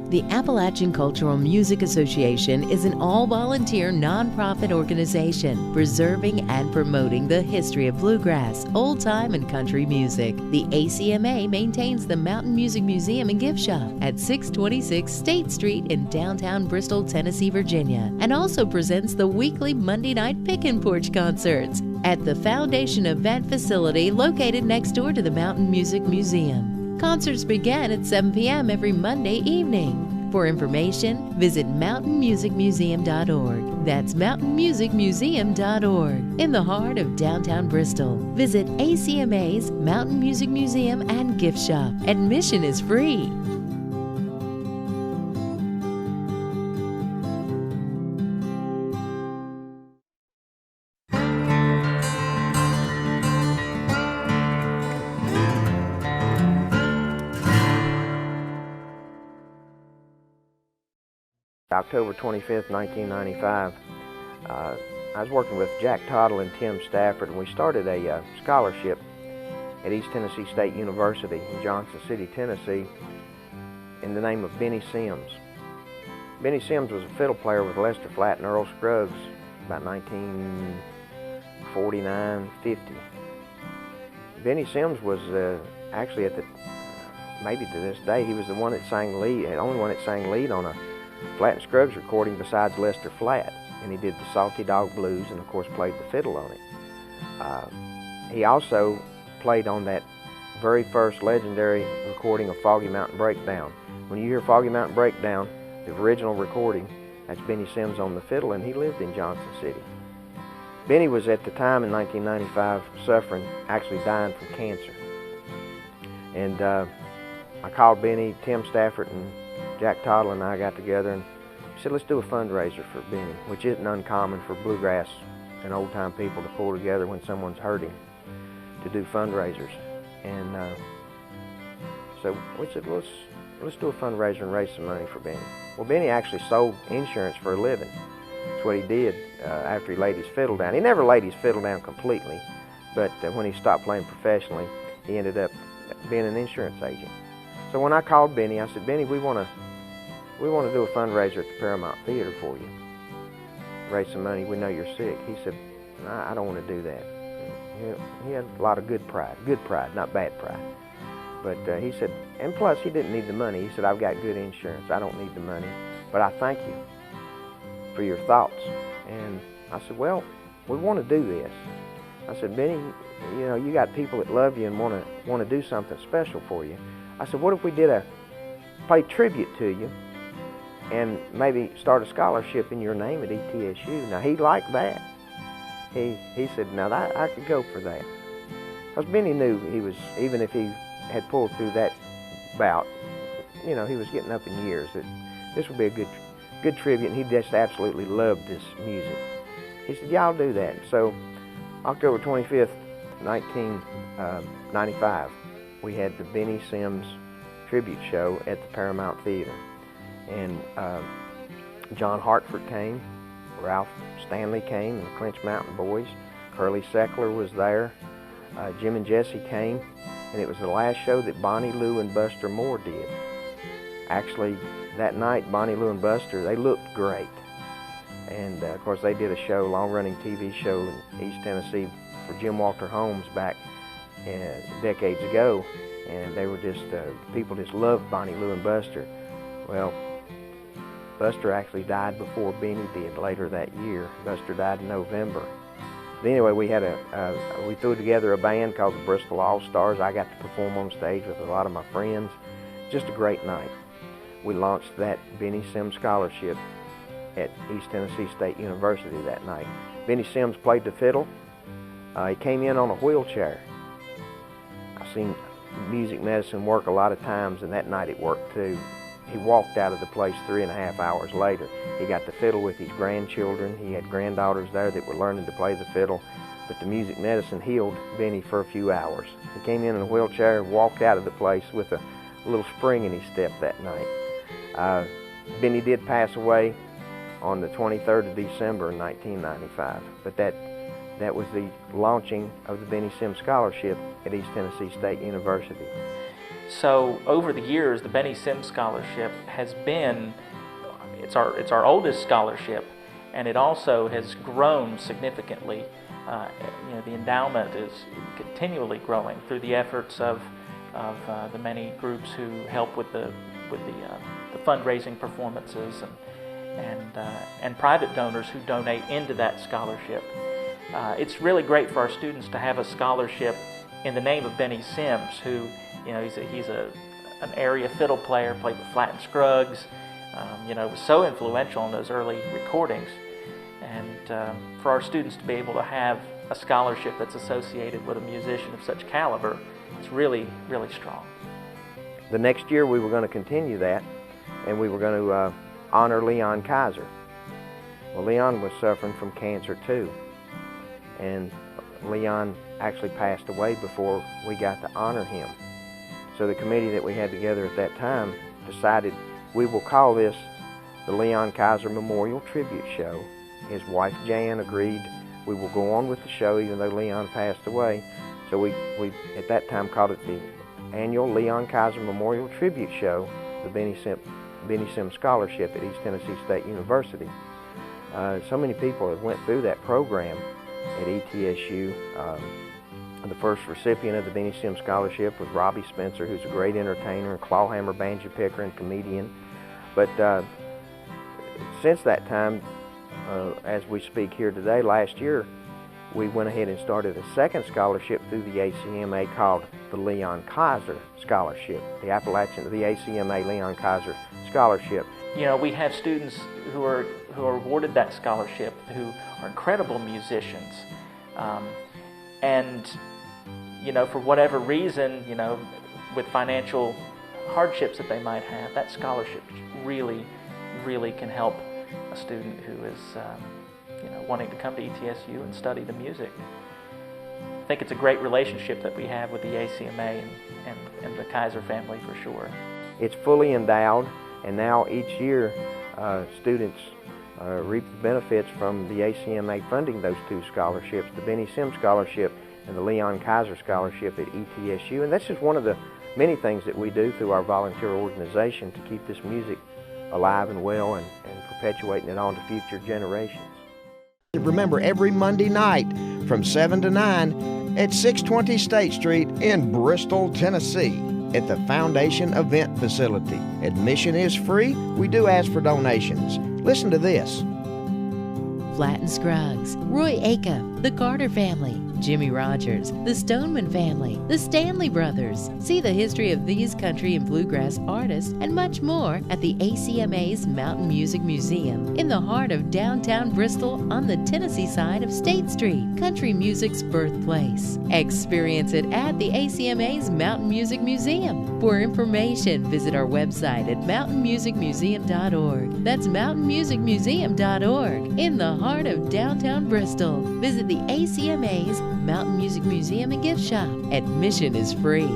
The Appalachian Cultural Music Association is an all-volunteer nonprofit organization preserving and promoting the history of bluegrass, old-time, and country music. The ACMA maintains the Mountain Music Museum and Gift Shop at 626 State Street in downtown Bristol, Tennessee, Virginia, and also presents the weekly Monday night Pickin' Porch concerts at the Foundation Event Facility located next door to the Mountain Music Museum. Concerts begin at 7 p.m. every Monday evening. For information, visit mountainmusicmuseum.org. That's mountainmusicmuseum.org. In the heart of downtown Bristol, visit ACMA's Mountain Music Museum and Gift Shop. Admission is free. October 25th, 1995, I was working with Jack Tottle and Tim Stafford, and we started a scholarship at East Tennessee State University in Johnson City, Tennessee, in the name of Benny Sims. Benny Sims was a fiddle player with Lester Flatt and Earl Scruggs about 1949-50. Benny Sims was actually maybe to this day, he was the one that sang lead, the only one that sang lead on a Flatt and Scruggs recording besides Lester Flatt, and he did the Salty Dog Blues and of course played the fiddle on it. He also played on that very first legendary recording of Foggy Mountain Breakdown. When you hear Foggy Mountain Breakdown, the original recording, that's Benny Sims on the fiddle, and he lived in Johnson City. Benny was at the time in 1995 actually dying from cancer. And I called Benny, Tim Stafford, and Jack Tottle and I got together and said, let's do a fundraiser for Benny, which isn't uncommon for bluegrass and old-time people to pull together when someone's hurting to do fundraisers. And so we said, let's do a fundraiser and raise some money for Benny. Well, Benny actually sold insurance for a living. That's what he did after he laid his fiddle down. He never laid his fiddle down completely, but when he stopped playing professionally, he ended up being an insurance agent. So when I called Benny, I said, Benny, we want to do a fundraiser at the Paramount Theater for you. Raise some money, we know you're sick. He said, I don't want to do that. He had a lot of good pride, not bad pride. But he said, and plus he didn't need the money. He said, I've got good insurance, I don't need the money, but I thank you for your thoughts. And I said, well, we want to do this. I said, Benny, you know, you got people that love you and want to do something special for you. I said, what if we play tribute to you and maybe start a scholarship in your name at ETSU? Now, he liked that. He said, now I could go for that. Because Benny knew even if he had pulled through that bout, you know, he was getting up in years, that this would be a good tribute, and he just absolutely loved this music. He said, yeah, I'll do that. So, October 25th, 1995, we had the Benny Sims tribute show at the Paramount Theater. And John Hartford came, Ralph Stanley came, and the Clinch Mountain Boys. Curly Seckler was there. Jim and Jesse came, and it was the last show that Bonnie Lou and Buster Moore did. Actually, that night, Bonnie Lou and Buster, they looked great. And of course, they did a show, long-running TV show in East Tennessee for Jim Walter Holmes back decades ago, and they were just, people just loved Bonnie Lou and Buster. Well, Buster actually died before Benny did later that year. Buster died in November. But anyway, we threw together a band called the Bristol All-Stars. I got to perform on stage with a lot of my friends. Just a great night. We launched that Benny Sims Scholarship at East Tennessee State University that night. Benny Sims played the fiddle. He came in on a wheelchair. I've seen music medicine work a lot of times, and that night it worked too. He walked out of the place 3.5 hours later. He got to fiddle with his grandchildren. He had granddaughters there that were learning to play the fiddle, but the music medicine healed Benny for a few hours. He came in a wheelchair and walked out of the place with a little spring in his step that night. Benny did pass away on the 23rd of December in 1995, but that was the launching of the Benny Sims Scholarship at East Tennessee State University. So over the years, the Benny Sims Scholarship has been, it's our oldest scholarship, and it also has grown significantly. The endowment is continually growing through the efforts of the many groups who help with the fundraising performances and private donors who donate into that scholarship. It's really great for our students to have a scholarship in the name of Benny Sims, who, he's an area fiddle player, played with Flatt and Scruggs, was so influential in those early recordings. And for our students to be able to have a scholarship that's associated with a musician of such caliber, it's really, really strong. The next year we were going to continue that, and we were going to honor Leon Kiser. Well, Leon was suffering from cancer too, and Leon actually passed away before we got to honor him. So the committee that we had together at that time decided we will call this the Leon Kiser Memorial Tribute Show. His wife Jan agreed we will go on with the show even though Leon passed away. So we at that time called it the annual Leon Kiser Memorial Tribute Show, the Benny Sims Scholarship at East Tennessee State University. So many people have went through that program at ETSU. The first recipient of the Benny Sims Scholarship was Robbie Spencer, who's a great entertainer and clawhammer banjo picker and comedian. But since that time, as we speak here today, last year, we went ahead and started a second scholarship through the ACMA called the Leon Kiser Scholarship, the ACMA Leon Kiser Scholarship. We have students who are awarded that scholarship who are incredible musicians, and for whatever reason, with financial hardships that they might have, that scholarship really, really can help a student who is wanting to come to ETSU and study the music. I think it's a great relationship that we have with the ACMA and the Kiser family for sure. It's fully endowed, and now each year students reap the benefits from the ACMA funding those two scholarships, the Benny Sims Scholarship and the Leon Kiser Scholarship at ETSU. And that's just one of the many things that we do through our volunteer organization to keep this music alive and well and perpetuating it on to future generations. Remember, every Monday night from 7 to 9 at 620 State Street in Bristol, Tennessee at the Foundation Event Facility. Admission is free. We do ask for donations. Listen to this. Flatt and Scruggs, Roy Acuff, the Carter family, Jimmy Rogers, the Stoneman family, the Stanley Brothers. See the history of these country and bluegrass artists and much more at the ACMA's Mountain Music Museum in the heart of downtown Bristol on the Tennessee side of State Street, country music's birthplace. Experience it at the ACMA's Mountain Music Museum. For information, visit our website at mountainmusicmuseum.org. That's mountainmusicmuseum.org in the heart of downtown Bristol. Visit the ACMA's Mountain Music Museum and Gift Shop. Admission is free.